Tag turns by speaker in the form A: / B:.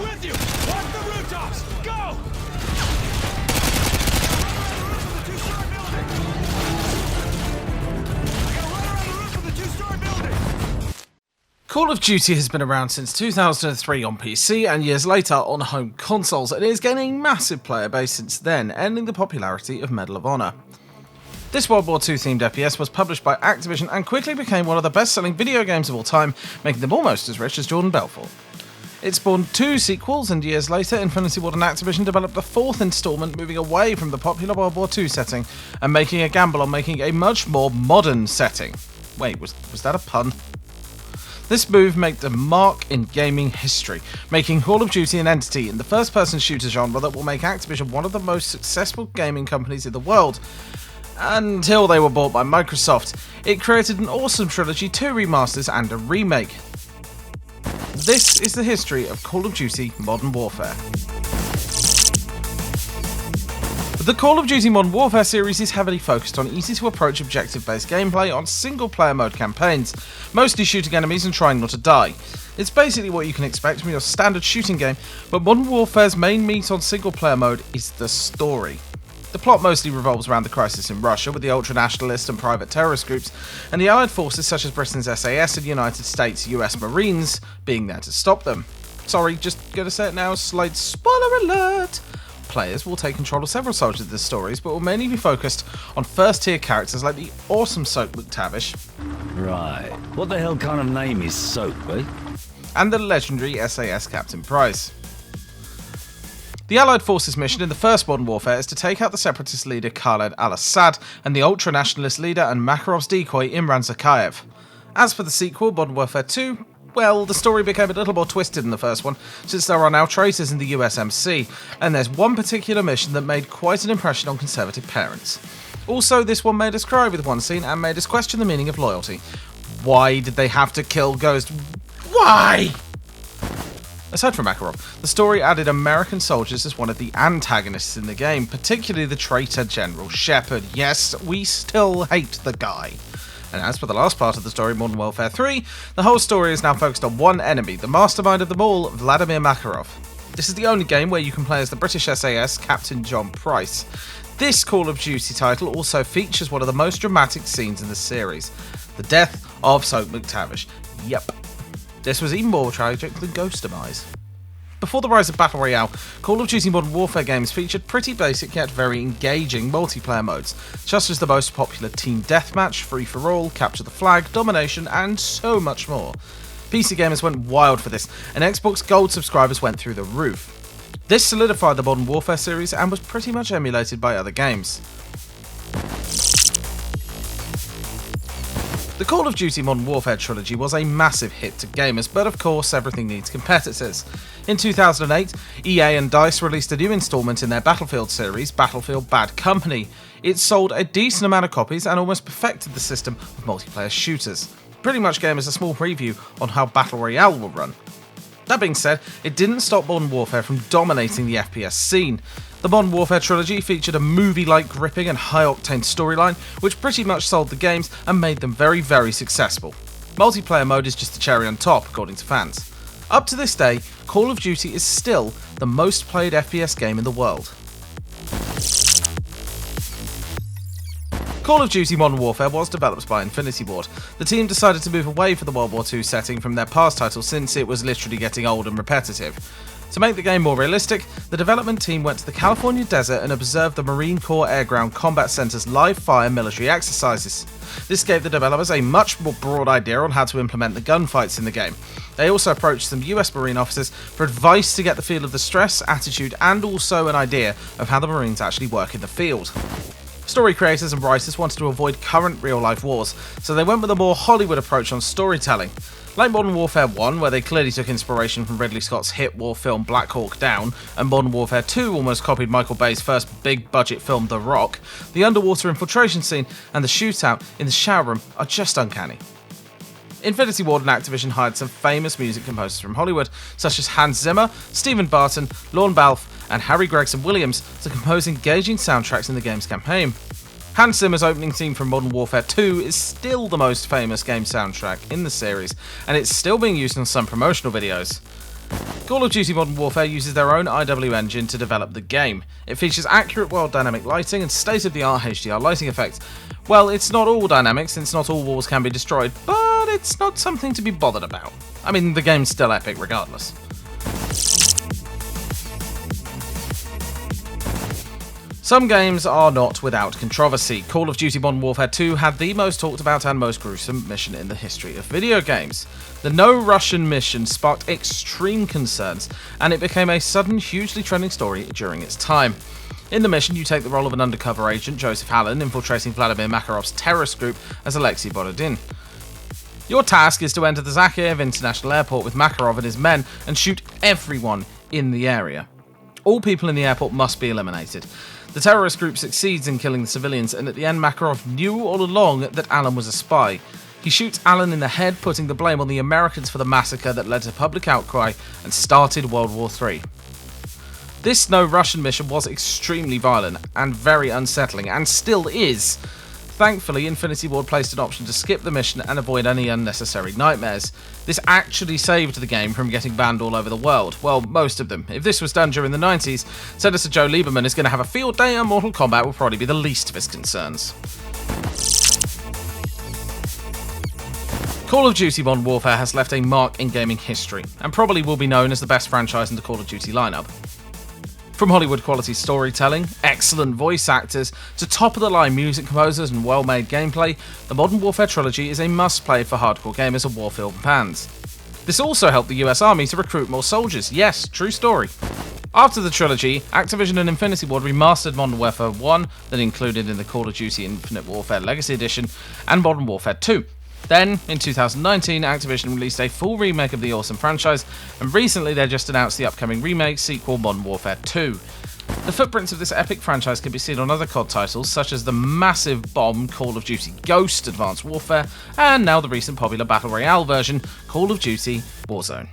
A: with you! Watch the rooftops! Go!
B: Call of Duty has been around since 2003 on PC and years later on home consoles, and it is gaining a massive player base since then, ending the popularity of Medal of Honor. This World War II themed FPS was published by Activision and quickly became one of the best-selling video games of all time, making them almost as rich as Jordan Belfort. It spawned 2 sequels, and years later, Infinity Ward and Activision developed the 4th installment, moving away from the popular World War II setting and making a gamble on making a much more modern setting. Wait, was that a pun? This move made a mark in gaming history, making Call of Duty an entity in the first-person shooter genre that will make Activision one of the most successful gaming companies in the world. Until they were bought by Microsoft, it created an awesome trilogy, 2 remasters and a remake. This is the history of Call of Duty Modern Warfare. The Call of Duty Modern Warfare series is heavily focused on easy-to-approach objective-based gameplay on single-player mode campaigns, mostly shooting enemies and trying not to die. It's basically what you can expect from your standard shooting game, but Modern Warfare's main meat on single-player mode is the story. The plot mostly revolves around the crisis in Russia, with the ultra-nationalist and private terrorist groups, and the Allied forces such as Britain's SAS and United States US Marines being there to stop them. Sorry, just gonna say it now, slight spoiler alert! Players will take control of several soldiers of the stories, but will mainly be focused on first-tier characters like the awesome Soap McTavish.
C: Right. What the hell kind of name is Soap, eh?
B: And the legendary SAS Captain Price. The Allied forces mission in the first Modern Warfare is to take out the separatist leader Khaled al-Assad and the ultra-nationalist leader and Makarov's decoy Imran Zakhaev. As for the sequel, Modern Warfare 2, well, the story became a little more twisted in the first one, since there are now traitors in the USMC, and there's one particular mission that made quite an impression on conservative parents. Also, this one made us cry with one scene and made us question the meaning of loyalty. Why did they have to kill Ghost? Why? Aside from Makarov, the story added American soldiers as one of the antagonists in the game, particularly the traitor General Shepard. Yes, we still hate the guy. And as for the last part of the story, Modern Warfare 3, the whole story is now focused on one enemy, the mastermind of them all, Vladimir Makarov. This is the only game where you can play as the British SAS Captain John Price. This Call of Duty title also features one of the most dramatic scenes in the series, the death of Soap McTavish. Yep. This was even more tragic than Ghost demise. Before the rise of Battle Royale, Call of Duty Modern Warfare games featured pretty basic yet very engaging multiplayer modes, such as the most popular Team Deathmatch, Free For All, Capture the Flag, Domination, and so much more. PC gamers went wild for this, and Xbox Gold subscribers went through the roof. This solidified the Modern Warfare series and was pretty much emulated by other games. The Call of Duty Modern Warfare trilogy was a massive hit to gamers, but of course everything needs competitors. In 2008, EA and DICE released a new installment in their Battlefield series, Battlefield Bad Company. It sold a decent amount of copies and almost perfected the system of multiplayer shooters. Pretty much gave us a small preview on how Battle Royale will run. That being said, it didn't stop Modern Warfare from dominating the FPS scene. The Modern Warfare trilogy featured a movie-like gripping and high-octane storyline, which pretty much sold the games and made them very, very successful. Multiplayer mode is just the cherry on top, according to fans. Up to this day, Call of Duty is still the most played FPS game in the world. Call of Duty Modern Warfare was developed by Infinity Ward. The team decided to move away from the World War II setting from their past title since it was literally getting old and repetitive. To make the game more realistic, the development team went to the California desert and observed the Marine Corps Air Ground Combat Center's live-fire military exercises. This gave the developers a much more broad idea on how to implement the gunfights in the game. They also approached some US Marine officers for advice to get the feel of the stress, attitude, and also an idea of how the Marines actually work in the field. Story creators and writers wanted to avoid current real-life wars, so they went with a more Hollywood approach on storytelling. Like Modern Warfare 1, where they clearly took inspiration from Ridley Scott's hit war film Black Hawk Down, and Modern Warfare 2 almost copied Michael Bay's first big-budget film The Rock, the underwater infiltration scene and the shootout in the shower room are just uncanny. Infinity Ward and Activision hired some famous music composers from Hollywood, such as Hans Zimmer, Stephen Barton, Lorne Balfe, and Harry Gregson Williams to compose engaging soundtracks in the game's campaign. Hans Zimmer's opening theme from Modern Warfare 2 is still the most famous game soundtrack in the series, and it's still being used in some promotional videos. Call of Duty Modern Warfare uses their own IW engine to develop the game. It features accurate world dynamic lighting and state-of-the-art HDR lighting effects. Well, it's not all dynamic since not all walls can be destroyed, but it's not something to be bothered about. I mean, the game's still epic regardless. Some games are not without controversy. Call of Duty Modern Warfare 2 had the most talked about and most gruesome mission in the history of video games. The No Russian mission sparked extreme concerns, and it became a sudden, hugely trending story during its time. In the mission, you take the role of an undercover agent, Joseph Allen, infiltrating Vladimir Makarov's terrorist group as Alexei Borodin. Your task is to enter the Zakhaev International Airport with Makarov and his men and shoot everyone in the area. All people in the airport must be eliminated. The terrorist group succeeds in killing the civilians, and at the end Makarov knew all along that Allen was a spy. He shoots Allen in the head, putting the blame on the Americans for the massacre that led to public outcry and started World War III. This No Russian mission was extremely violent and very unsettling, and still is. Thankfully, Gfinity Board placed an option to skip the mission and avoid any unnecessary nightmares. This actually saved the game from getting banned all over the world. Well, most of them. If this was done during the 90s, Senator Joe Lieberman is going to have a field day, and Mortal Kombat will probably be the least of his concerns. Call of Duty Modern Warfare has left a mark in gaming history, and probably will be known as the best franchise in the Call of Duty lineup. From Hollywood-quality storytelling, excellent voice actors, to top-of-the-line music composers and well-made gameplay, the Modern Warfare trilogy is a must-play for hardcore gamers and Warfield fans. This also helped the US Army to recruit more soldiers. Yes, true story. After the trilogy, Activision and Gfinity Board remastered Modern Warfare 1, that included in the Call of Duty Infinite Warfare Legacy Edition, and Modern Warfare 2. Then, in 2019, Activision released a full remake of the awesome franchise, and recently they just announced the upcoming remake sequel Modern Warfare 2. The footprints of this epic franchise can be seen on other COD titles, such as the massive bomb Call of Duty Ghost Advanced Warfare, and now the recent popular Battle Royale version, Call of Duty Warzone.